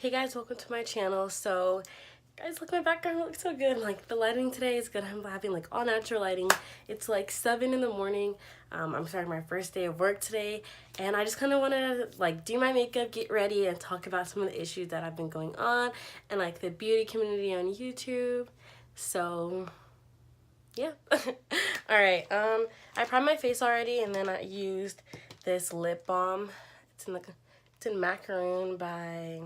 Hey guys, welcome to my channel. So guys, look, my background looks so good. Like, the lighting today is good. I'm having like all natural lighting. It's like 7 in the morning. I'm starting my first day of work today, and I just kind of wanted to like do my makeup, get ready, and talk about some of the issues that have been going on and like the beauty community on YouTube. So yeah. All right, I primed my face already, and then I used this lip balm. It's in Macaroon by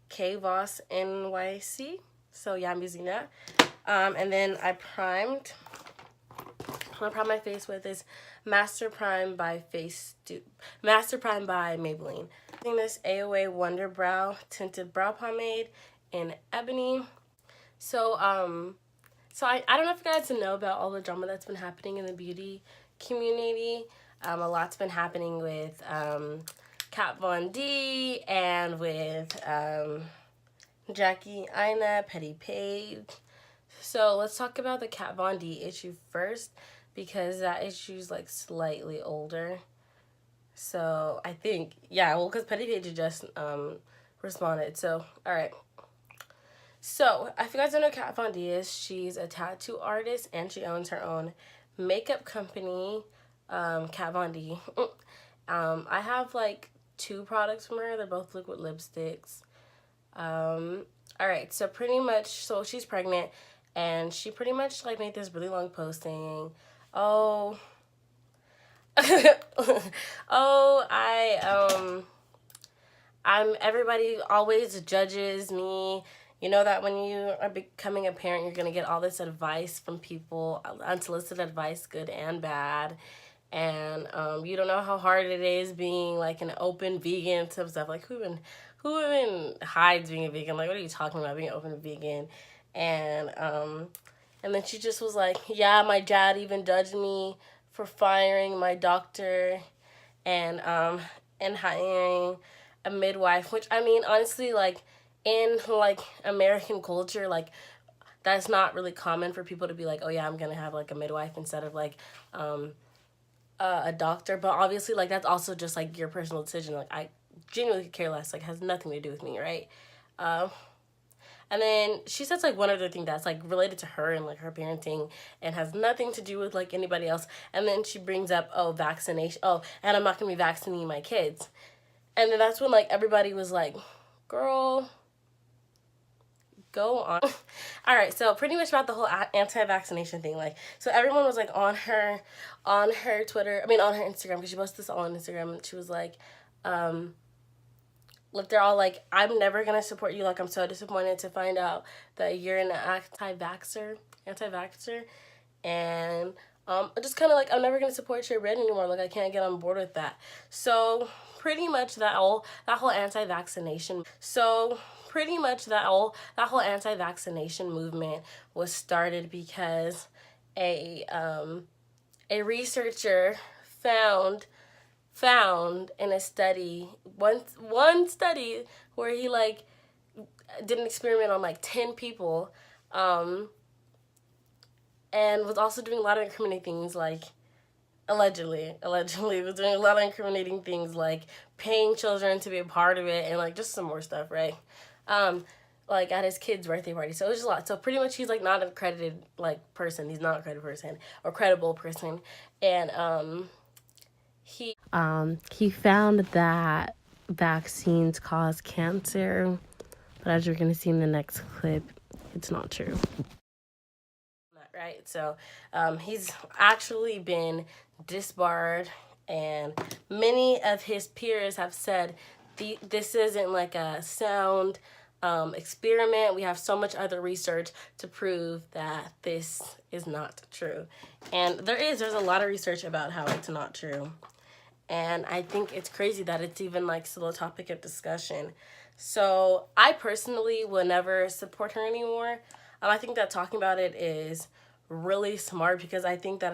K Voss NYC. So yeah, I'm using that. And then I primed my face with this Master Prime by Maybelline. Using this AOA Wonder Brow tinted brow pomade in ebony. So I don't know if you guys know about all the drama that's been happening in the beauty community. A lot's been happening with Kat Von D and with Jackie, Aina, Paige. So let's talk about the Kat Von D issue first, because that issue's like slightly older. So I think, yeah, well, because Paige just responded. So, all right. So, if you guys don't know who Kat Von D is, she's a tattoo artist and she owns her own makeup company, Kat Von D. I have like 2 products from her. They're both liquid lipsticks. Alright, so pretty much, so she's pregnant, and she pretty much like made this really long post saying, oh, everybody always judges me. You know that when you are becoming a parent, you're going to get all this advice from people, unsolicited advice, good and bad. And you don't know how hard it is being like an open vegan, type stuff. Like, who even hides being a vegan? Like, what are you talking about, being an open vegan? And then she just was like, yeah, my dad even judged me for firing my doctor and hiring a midwife, which, I mean, honestly, like, in like American culture, like, that's not really common for people to be like, oh yeah, I'm gonna have like a midwife instead of like a doctor. But obviously, like, that's also just like your personal decision. Like, I genuinely care less. Like, has nothing to do with me, right? And then she says like one other thing that's like related to her and like her parenting and has nothing to do with like anybody else. And then she brings up, oh, vaccination. Oh, and I'm not gonna be vaccinating my kids. And then that's when like everybody was like, girl, go on. All right, so pretty much about the whole anti-vaccination thing. Like, so everyone was like on her Twitter, I mean on her Instagram, because she posted this all on Instagram, and she was like, look, they're all like, I'm never gonna support you. Like, I'm so disappointed to find out that you're an anti-vaxxer, and just kind of like, I'm never gonna support your brand anymore. Like, I can't get on board with that. So pretty much that whole anti-vaccination. So pretty much that whole anti-vaccination movement was started because a researcher found in a study, one study where he like did an experiment on like 10 people, and was also doing a lot of incriminating things, like allegedly was doing a lot of incriminating things, like paying children to be a part of it, and like just some more stuff, right? Like at his kid's birthday party. So it was just a lot. So pretty much he's like not an accredited like person. He's not a credible person. And he found that vaccines cause cancer, but as you're gonna see in the next clip, it's not true. Right? So he's actually been disbarred, and many of his peers have said this isn't like a sound experiment. We have so much other research to prove that this is not true. And there's a lot of research about how it's not true. And I think it's crazy that it's even like still a topic of discussion. So I personally will never support her anymore. I think that talking about it is really smart, because I think that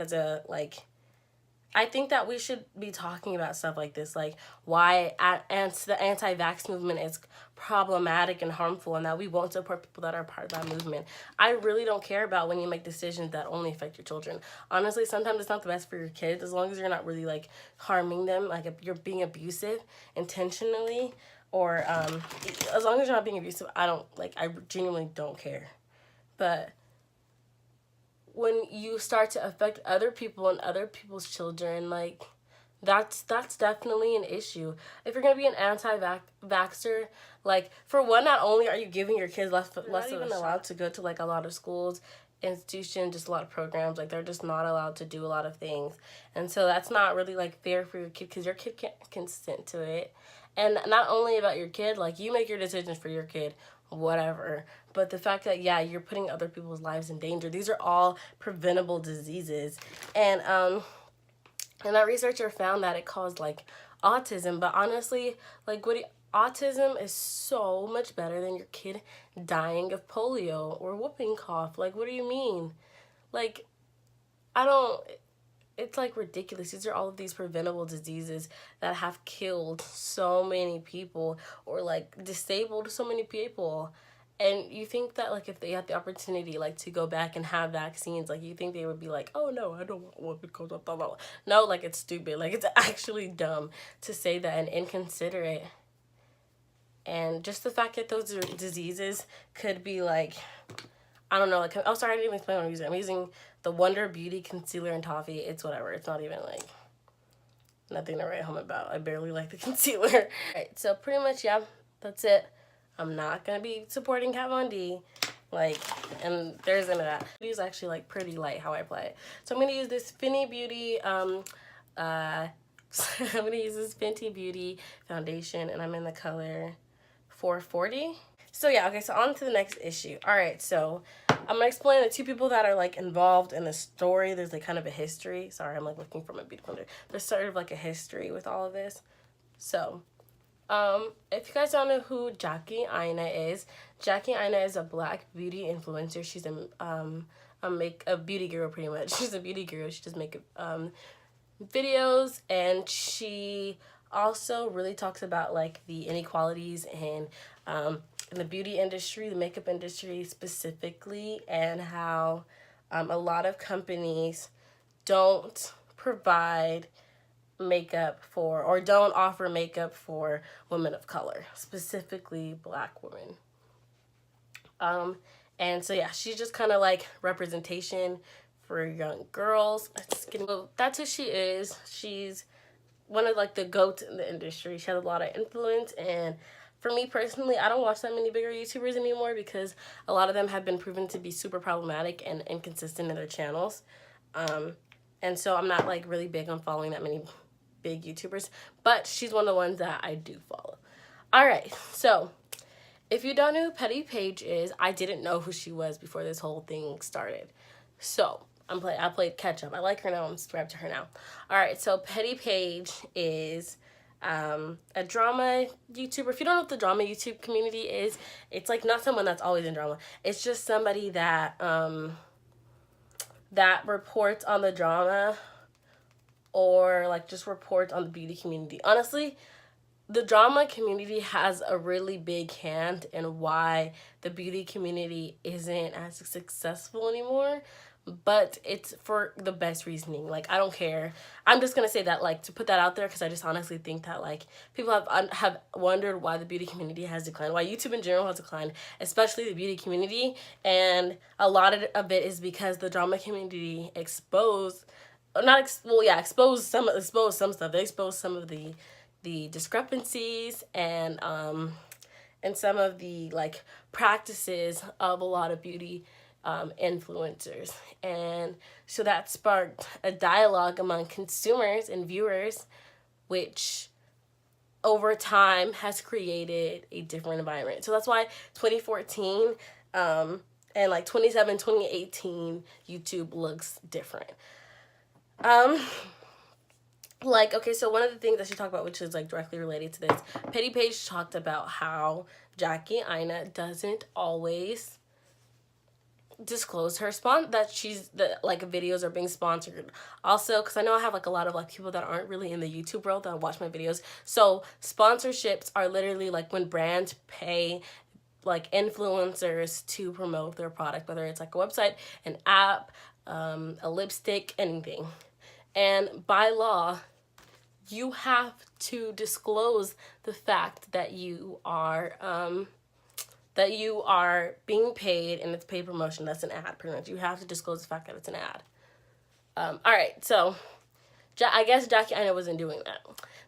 I think that we should be talking about stuff like this, like why the anti-vax movement is problematic and harmful, and that we won't support people that are part of that movement. I really don't care about when you make decisions that only affect your children. Honestly, sometimes it's not the best for your kids, as long as you're not really like harming them, like if you're being abusive intentionally. or as long as you're not being abusive, I genuinely don't care. But when you start to affect other people and other people's children, like, that's definitely an issue. If you're gonna be an anti-vaxxer, like, for one, not only are you giving your kids less even allowed to go to like a lot of schools, institutions, just a lot of programs, like they're just not allowed to do a lot of things, and so that's not really like fair for your kid, because your kid can't consent to it. And not only about your kid, like, you make your decisions for your kid, whatever, but the fact that, yeah, you're putting other people's lives in danger. These are all preventable diseases. And that researcher found that it caused like autism, but honestly, like, autism is so much better than your kid dying of polio or whooping cough. Like, what do you mean? Like, it's like ridiculous. These are all of these preventable diseases that have killed so many people or like disabled so many people. And you think that, like, if they had the opportunity, like, to go back and have vaccines, like, you think they would be like, oh, no, I don't want one because of blah, blah, blah. No, like, it's stupid. Like, it's actually dumb to say that and inconsiderate. And just the fact that those diseases could be, like, I don't know, like, oh, sorry, I didn't even explain what I'm using. I'm using the Wonder Beauty Concealer and Toffee. It's whatever. It's not even, like, nothing to write home about. I barely like the concealer. Alright, so pretty much, yeah, that's it. I'm not going to be supporting Kat Von D, like, and there isn't that. It's actually, like, pretty light how I apply it. So I'm going to use this Fenty Beauty, I'm going to use this Fenty Beauty foundation, and I'm in the color 440. So yeah, okay, so on to the next issue. Alright, so I'm going to explain the two people that are, like, involved in the story. There's, like, kind of a history. Sorry, I'm, like, looking for my beauty blender. There's sort of, like, a history with all of this. So if you guys don't know who Jackie Aina is, Jackie Aina is a black beauty influencer. She's a beauty guru, pretty much. She's a beauty guru. She does makeup videos, and she also really talks about, like, the inequalities in the beauty industry, the makeup industry specifically, and how a lot of companies don't provide makeup for, or don't offer makeup for women of color, specifically black women. And so yeah, she's just kind of like representation for young girls. Well, that's who she is. She's one of, like, the GOATs in the industry. She has a lot of influence, and for me personally, I don't watch that many bigger YouTubers anymore because a lot of them have been proven to be super problematic and inconsistent in their channels. And so I'm not, like, really big on following that many big YouTubers, but she's one of the ones that I do follow. Alright, so if you don't know who Paige is, I didn't know who she was before this whole thing started. So I played catch up. I like her now. I'm subscribed to her now. Alright, so Paige is a drama YouTuber. If you don't know what the drama YouTube community is, it's like not someone that's always in drama. It's just somebody that that reports on the drama, or like just reports on the beauty community. Honestly, the drama community has a really big hand in why the beauty community isn't as successful anymore, but it's for the best reasoning. Like, I don't care. I'm just gonna say that, like, to put that out there, because I just honestly think that, like, people have wondered why the beauty community has declined, why YouTube in general has declined, especially the beauty community, and a lot of it is because the drama community exposed some stuff. They exposed some of the discrepancies and some of the, like, practices of a lot of beauty influencers, and so that sparked a dialogue among consumers and viewers, which over time has created a different environment. So that's why 2014 and like 2018 YouTube looks different. Like, okay, so one of the things that she talked about, which is, like, directly related to this, Paige talked about how Jackie Aina doesn't always disclose her videos are being sponsored. Also, because I know I have, like, a lot of, like, people that aren't really in the YouTube world that watch my videos. So sponsorships are literally, like, when brands pay, like, influencers to promote their product, whether it's, like, a website, an app, a lipstick, anything. And by law, you have to disclose the fact that you are being paid, and it's paid promotion. That's an ad, pretty much. You have to disclose the fact that it's an ad. All right, so I guess Jackie Aina wasn't doing that.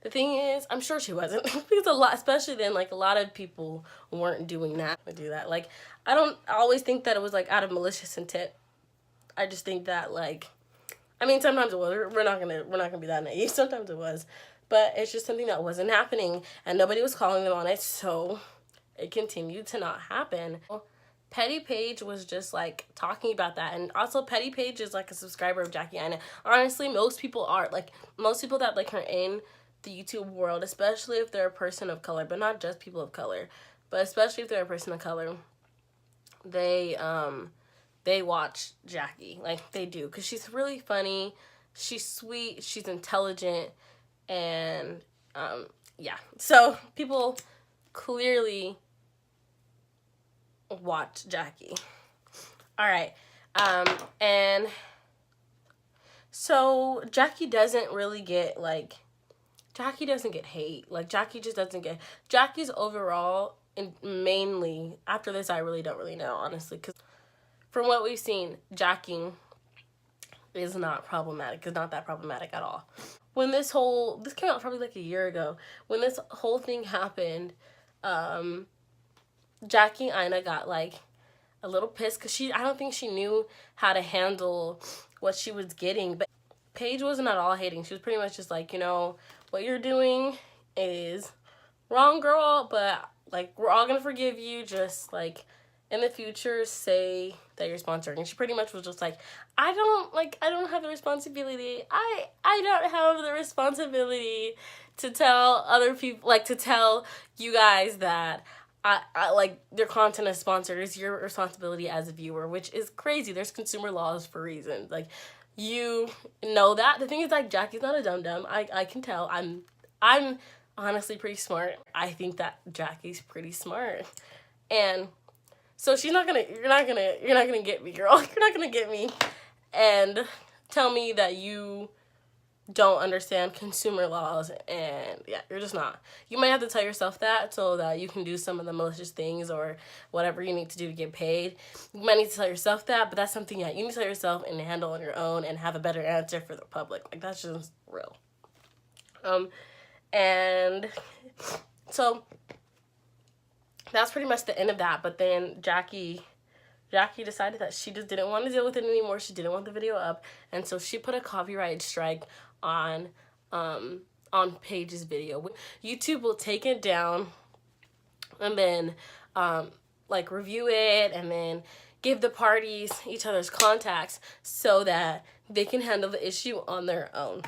The thing is, I'm sure she wasn't, because a lot, especially then, like, a lot of people weren't doing that. Like, I don't always think that it was, like, out of malicious intent. I just think that, like, I mean, sometimes it was. We're not gonna be that naive. Sometimes it was, but it's just something that wasn't happening, and nobody was calling them on it, so it continued to not happen. Petty Paige was just like talking about that, and also Petty Paige is like a subscriber of Jackie Aina. Honestly, most people are, like, most people that like are in the YouTube world, especially if they're a person of color, but not just people of color, but especially if they're a person of color, they watch Jackie, like, they do, because she's really funny, she's sweet, she's intelligent, and yeah, so people clearly watch Jackie. All right, and so Jackie doesn't really get, like, Jackie doesn't get hate. Like, Jackie just doesn't get, Jackie's overall, and mainly, after this, I really don't really know, honestly, because from what we've seen, Jackie is not problematic. It's not that problematic at all. When this came out probably like a year ago, when this whole thing happened, Jackie Aina got, like, a little pissed, because I don't think she knew how to handle what she was getting. But Paige wasn't at all hating. She was pretty much just like, you know, what you're doing is wrong, girl, but, like, we're all gonna forgive you. Just, like, in the future, say that you're sponsoring. And she pretty much was just like, I don't have the responsibility. I don't have the responsibility to tell other people, like, to tell you guys that I like, their content is sponsored. It's your responsibility as a viewer, which is crazy. There's consumer laws for reasons. Like, you know that. The thing is, like, Jackie's not a dum-dum. I can tell. I'm honestly pretty smart. I think that Jackie's pretty smart. And so you're not gonna get me, girl. You're not gonna get me and tell me that you don't understand consumer laws, and yeah, you're just not. You might have to tell yourself that so that you can do some of the malicious things or whatever you need to do to get paid. You might need to tell yourself that, but that's something that you need to tell yourself and handle on your own and have a better answer for the public. Like, that's just real. And so that's pretty much the end of that. But then Jackie decided that she just didn't want to deal with it anymore. She didn't want the video up, and so she put a copyright strike on Paige's video. YouTube will take it down and then like, review it, and then give the parties each other's contacts so that they can handle the issue on their own.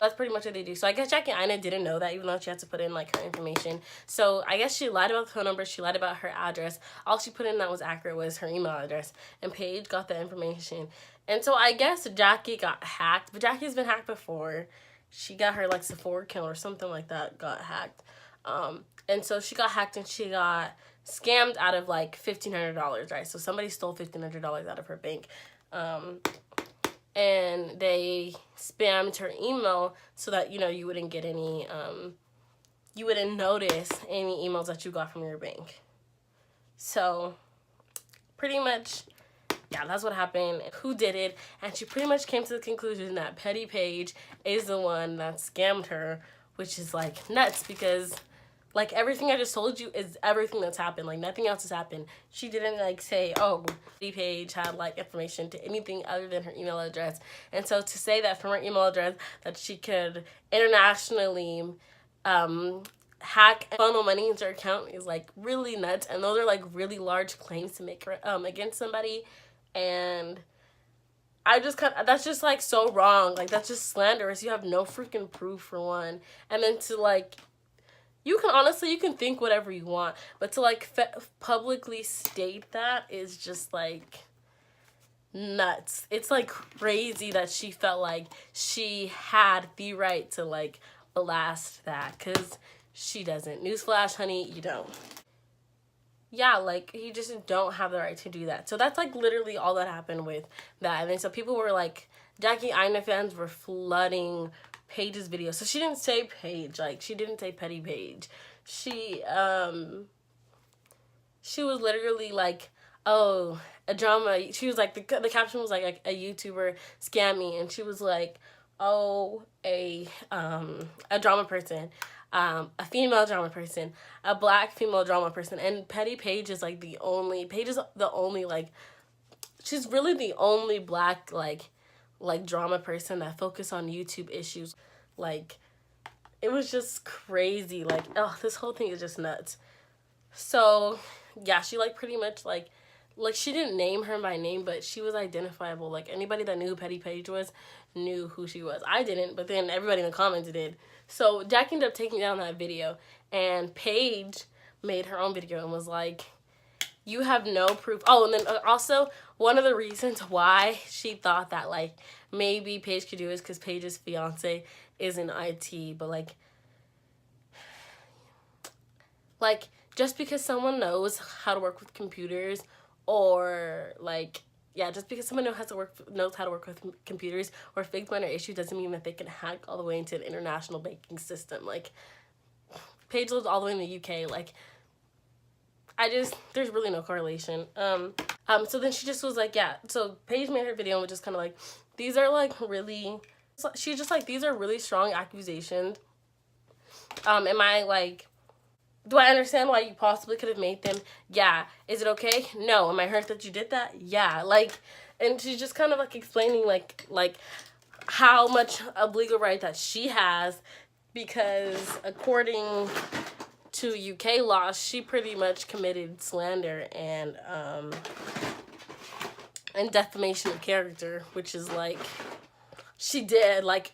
That's pretty much what they do. So I guess Jackie Aina didn't know that, even though she had to put in, like, her information. So I guess she lied about the phone number. She lied about her address. All she put in that was accurate was her email address. And Paige got the information. And so I guess Jackie got hacked. But Jackie's been hacked before. She got her, like, Sephora account or something like that got hacked. And so she got hacked, and she got scammed out of, like, $1,500, right? So somebody stole $1,500 out of her bank. And they spammed her email so that, you know, you wouldn't get any, you wouldn't notice any emails that you got from your bank. So, pretty much, yeah, that's what happened. Who did it? And she pretty much came to the conclusion that Petty Paige is the one that scammed her, which is, like, nuts, because, like, everything I just told you is everything that's happened. Like, nothing else has happened. She didn't, like, say, oh, Petty Paige had, like, information to anything other than her email address. And so to say that from her email address that she could internationally hack and funnel money into her account is, like, really nuts. And those are, like, really large claims to make against somebody. And I just that's just, like, so wrong. Like, that's just slanderous. You have no freaking proof, for one. And then to, like, you can think whatever you want, but to, like, publicly state that is just, like, nuts. It's, like, crazy that she felt like she had the right to, like, blast that, because she doesn't. Newsflash, honey, you don't. Yeah, like, you just don't have the right to do that. So that's, like, literally all that happened with that. And then so people were, like, Jackie Aina fans were flooding Paige's video. So she didn't say Paige, like she didn't say Petty Paige. She was literally like, oh, a drama. She was like, the caption was like a YouTuber scam me, and she was like, oh, a drama person, a female drama person, a black female drama person, and Petty Paige is like Paige is the only like, she's really the only black like drama person that focused on YouTube issues. Like, it was just crazy. Like, oh, this whole thing is just nuts. So yeah, she like pretty much like she didn't name her by name, but she was identifiable. Like, anybody that knew who Petty Paige was knew who she was. I didn't, but then everybody in the comments did. So Jackie ended up taking down that video, and Paige made her own video and was like, you have no proof. Oh, and then also one of the reasons why she thought that like maybe Paige could do is because Paige's fiance is in IT, but like just because someone knows how to work with computers, or like, yeah, just because someone knows how to work with computers or fix minor issues doesn't mean that they can hack all the way into an international banking system. Like, Paige lives all the way in the UK. Like, there's really no correlation. So then she just was like, yeah. So Paige made her video and was just kind of like, these are like really, she's just like, these are really strong accusations. Am I like, do I understand why you possibly could have made them? Yeah. Is it okay? No. Am I hurt that you did that? Yeah. Like, and she's just kind of like explaining like how much of legal right that she has, because according to UK law, she pretty much committed slander and defamation of character, which is like, she did. Like,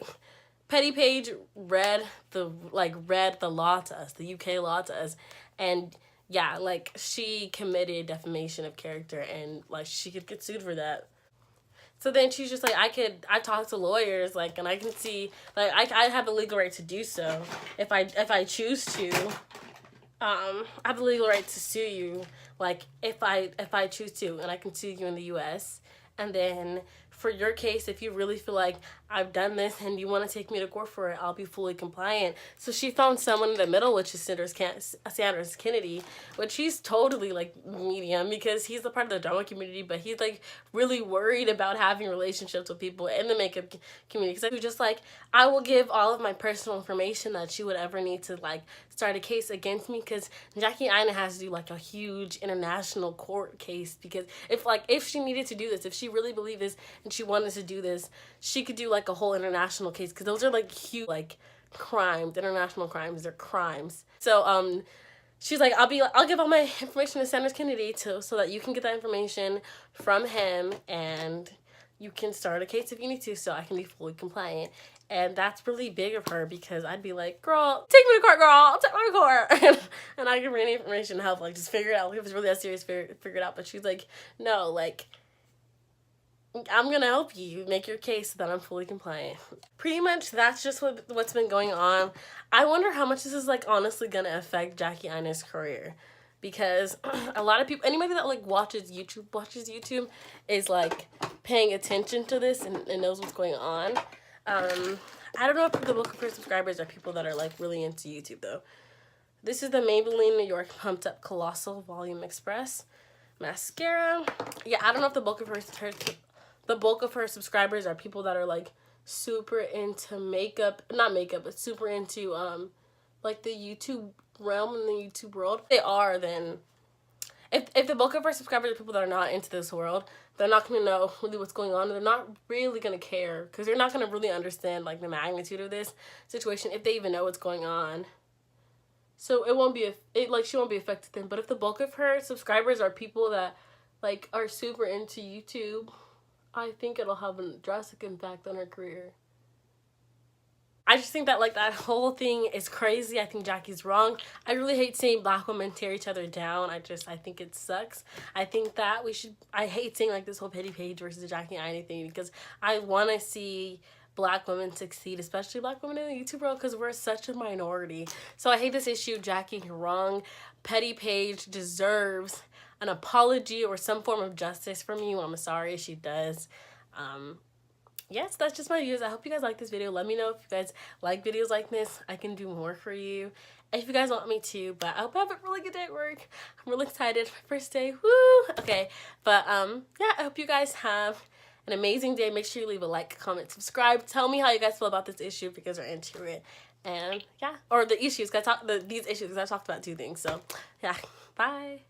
Petty Paige read the law to us, the UK law to us, and yeah, like, she committed defamation of character, and like, she could get sued for that. So then she's just like, I talk to lawyers, like, and I can see, like, I have the legal right to do so if I choose to. I have the legal right to sue you, like, if I choose to, and I can sue you in the US. And then for your case, if you really feel like I've done this and you want to take me to court for it, I'll be fully compliant. So she found someone in the middle, which is Sanders Kennedy, which he's totally like medium, because he's a part of the drama community, but he's like really worried about having relationships with people in the makeup community. Because he was just like, I will give all of my personal information that you would ever need to like start a case against me, because Jackie Aina has to do like a huge international court case, because if she needed to do this, if she really believed this and she wanted to do this, she could do like a whole international case, because those are like huge like crimes, international crimes, they're crimes. So she's like, I'll give all my information to Sanders Kennedy so that you can get that information from him and you can start a case if you need to, so I can be fully compliant. And that's really big of her, because I'd be like, girl, take me to court, girl, take me to court. And I give her any information to help, like, just figure it out. Like, if it's really that serious, figure it out. But she's like, no, like, I'm going to help you make your case so that I'm fully compliant. Pretty much that's just what's been going on. I wonder how much this is, like, honestly going to affect Jackie Aina's career. Because a lot of people, anybody that, like, watches YouTube is, like, paying attention to this and knows what's going on. I don't know if the bulk of her subscribers are people that are, like, really into YouTube, though. This is the Maybelline New York Pumped Up Colossal Volume Express mascara. Yeah, I don't know if the bulk of her subscribers are people that are, like, super into makeup, not makeup, but super into, like, the YouTube realm and the YouTube world. If they are, then if the bulk of our subscribers are people that are not into this world, they're not going to know really what's going on. They're not really going to care, because they're not going to really understand, like, the magnitude of this situation, if they even know what's going on. So it won't be, she won't be affected then. But if the bulk of her subscribers are people that, like, are super into YouTube, I think it'll have a drastic impact on her career. I just think that, like, that whole thing is crazy. I think Jackie's wrong. I really hate seeing black women tear each other down. I think it sucks. I think that I hate seeing, like, this whole Petty Paige versus Jackie Aina thing, because I want to see black women succeed, especially black women in the YouTube world, because we're such a minority. So I hate this issue. Jackie, you're wrong. Petty Paige deserves an apology or some form of justice from you. I'm sorry, she does. yes, that's just my views. I hope you guys like this video. Let me know if you guys like videos like this. I can do more for you if you guys want me to. But I hope I have a really good day at work. I'm really excited. My first day. Woo! Okay. But yeah, I hope you guys have an amazing day. Make sure you leave a like, comment, subscribe. Tell me how you guys feel about this issue if you guys are into it. And yeah, or the issues. These issues, because I talked about 2 things. So yeah, bye.